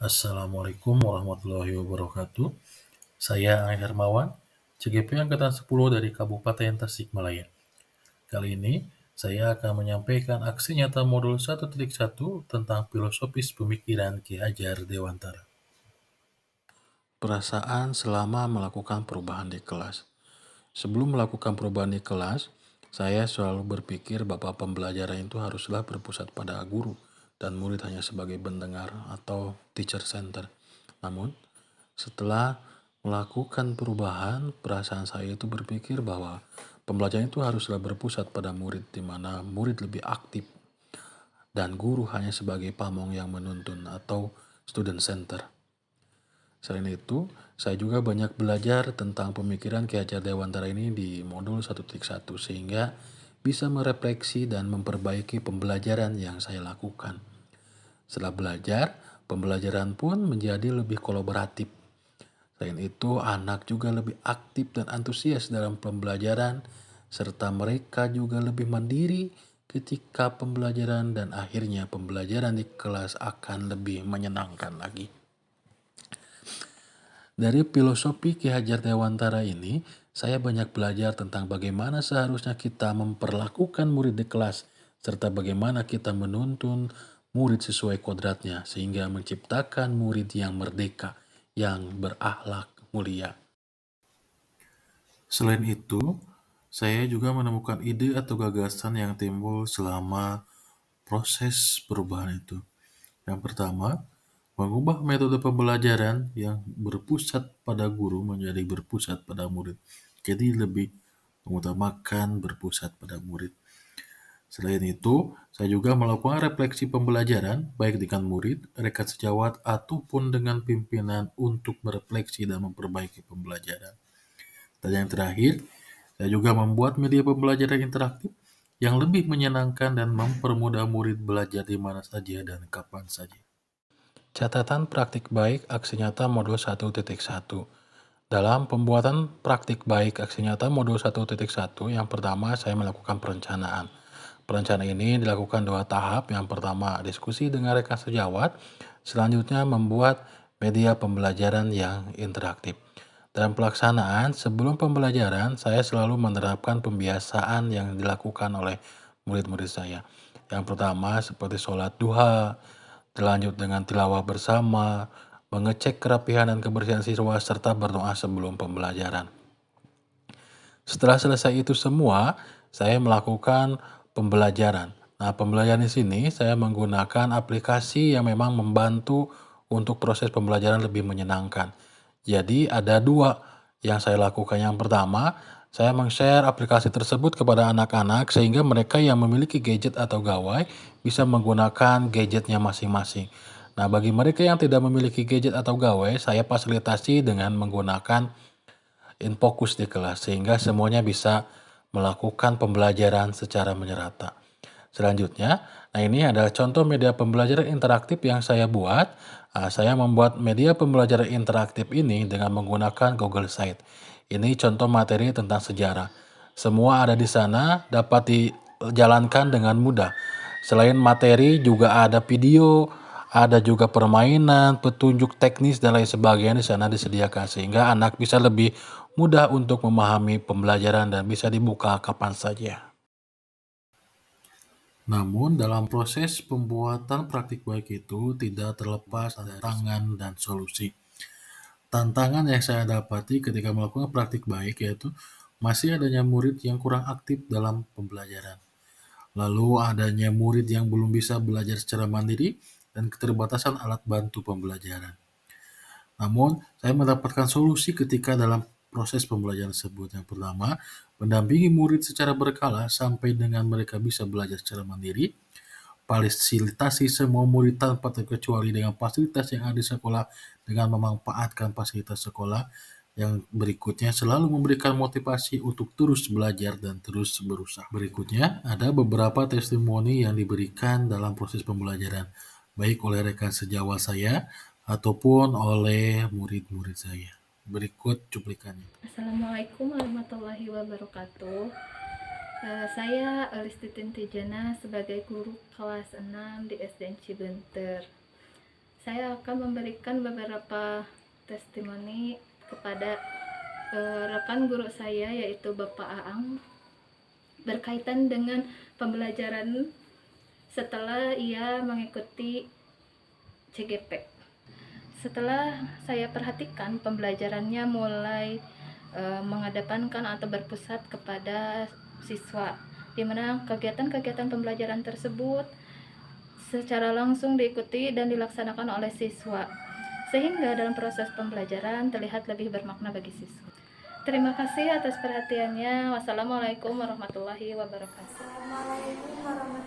Assalamualaikum warahmatullahi wabarakatuh. Saya Angga Hermawan, CGP Angkatan 10 dari Kabupaten Tasikmalaya. Kali ini, saya akan menyampaikan aksi nyata modul 1.1 tentang filosofis pemikiran Ki Hajar Dewantara. Perasaan selama melakukan perubahan di kelas. Sebelum melakukan perubahan di kelas, saya selalu berpikir bahwa pembelajaran itu haruslah berpusat pada guru dan murid hanya sebagai pendengar atau teacher center. Namun, setelah melakukan perubahan, perasaan saya itu berpikir bahwa pembelajaran itu haruslah berpusat pada murid, di mana murid lebih aktif dan guru hanya sebagai pamong yang menuntun atau student center. Selain itu, saya juga banyak belajar tentang pemikiran Ki Hajar Dewantara ini di modul 1.1 sehingga bisa merefleksi dan memperbaiki pembelajaran yang saya lakukan. Setelah belajar, pembelajaran pun menjadi lebih kolaboratif. Selain itu, anak juga lebih aktif dan antusias dalam pembelajaran, serta mereka juga lebih mandiri ketika pembelajaran dan akhirnya pembelajaran di kelas akan lebih menyenangkan lagi. Dari filosofi Ki Hajar Dewantara ini, saya banyak belajar tentang bagaimana seharusnya kita memperlakukan murid di kelas, serta bagaimana kita menuntun murid sesuai kodratnya, sehingga menciptakan murid yang merdeka, yang berakhlak mulia. Selain itu, saya juga menemukan ide atau gagasan yang timbul selama proses perubahan itu. Yang pertama, mengubah metode pembelajaran yang berpusat pada guru menjadi berpusat pada murid. Jadi lebih mengutamakan berpusat pada murid. Selain itu, saya juga melakukan refleksi pembelajaran baik dengan murid, rekan sejawat, ataupun dengan pimpinan untuk merefleksi dan memperbaiki pembelajaran. Dan yang terakhir, saya juga membuat media pembelajaran interaktif yang lebih menyenangkan dan mempermudah murid belajar di mana saja dan kapan saja. Catatan praktik baik aksi nyata modul 1.1. Dalam pembuatan praktik baik aksi nyata modul 1.1, yang pertama saya melakukan perencanaan. Perencanaan ini dilakukan dua tahap. Yang pertama diskusi dengan rekan sejawat, selanjutnya membuat media pembelajaran yang interaktif. Dalam pelaksanaan, sebelum pembelajaran, saya selalu menerapkan pembiasaan yang dilakukan oleh murid-murid saya. Yang pertama seperti sholat duha, dilanjut dengan tilawah bersama, mengecek kerapihan dan kebersihan siswa, serta berdoa sebelum pembelajaran. Setelah selesai itu semua, saya melakukan pembelajaran. Nah, pembelajaran di sini saya menggunakan aplikasi yang memang membantu untuk proses pembelajaran lebih menyenangkan. Jadi ada dua yang saya lakukan. Yang pertama, saya meng-share aplikasi tersebut kepada anak-anak sehingga mereka yang memiliki gadget atau gawai bisa menggunakan gadgetnya masing-masing. Nah, bagi mereka yang tidak memiliki gadget atau gawai, saya fasilitasi dengan menggunakan Infokus di kelas sehingga semuanya bisa melakukan pembelajaran secara menyerata. Selanjutnya, nah ini adalah contoh media pembelajaran interaktif yang saya buat. Saya membuat media pembelajaran interaktif ini dengan menggunakan Google Site. Ini contoh materi tentang sejarah. Semua ada di sana, dapat dijalankan dengan mudah. Selain materi juga ada video, ada juga permainan, petunjuk teknis dan lain sebagainya di sana disediakan sehingga anak bisa lebih mudah untuk memahami pembelajaran dan bisa dibuka kapan saja. Namun, dalam proses pembuatan praktik baik itu tidak terlepas tantangan dan solusi. Tantangan yang saya dapati ketika melakukan praktik baik yaitu masih adanya murid yang kurang aktif dalam pembelajaran. Lalu adanya murid yang belum bisa belajar secara mandiri dan keterbatasan alat bantu pembelajaran. Namun, saya mendapatkan solusi ketika dalam proses pembelajaran tersebut. Yang pertama, mendampingi murid secara berkala sampai dengan mereka bisa belajar secara mandiri, fasilitasi semua murid tanpa terkecuali dengan fasilitas yang ada di sekolah dengan memanfaatkan fasilitas sekolah. Yang berikutnya selalu memberikan motivasi untuk terus belajar dan terus berusaha. Berikutnya ada beberapa testimoni yang diberikan dalam proses pembelajaran, baik oleh rekan sejawat saya ataupun oleh murid-murid saya. Berikut cuplikannya. Assalamualaikum warahmatullahi wabarakatuh. Saya Alistitin Tijana sebagai guru kelas 6 di SDN Cibenter. Saya akan memberikan beberapa testimoni kepada rekan guru saya, yaitu Bapak Aang, berkaitan dengan pembelajaran setelah ia mengikuti CGP. Setelah saya perhatikan, pembelajarannya mulai mengedepankan atau berpusat kepada siswa, di mana kegiatan-kegiatan pembelajaran tersebut secara langsung diikuti dan dilaksanakan oleh siswa, sehingga dalam proses pembelajaran terlihat lebih bermakna bagi siswa. Terima kasih atas perhatiannya. Wassalamualaikum warahmatullahi wabarakatuh. Assalamualaikum warahmatullahi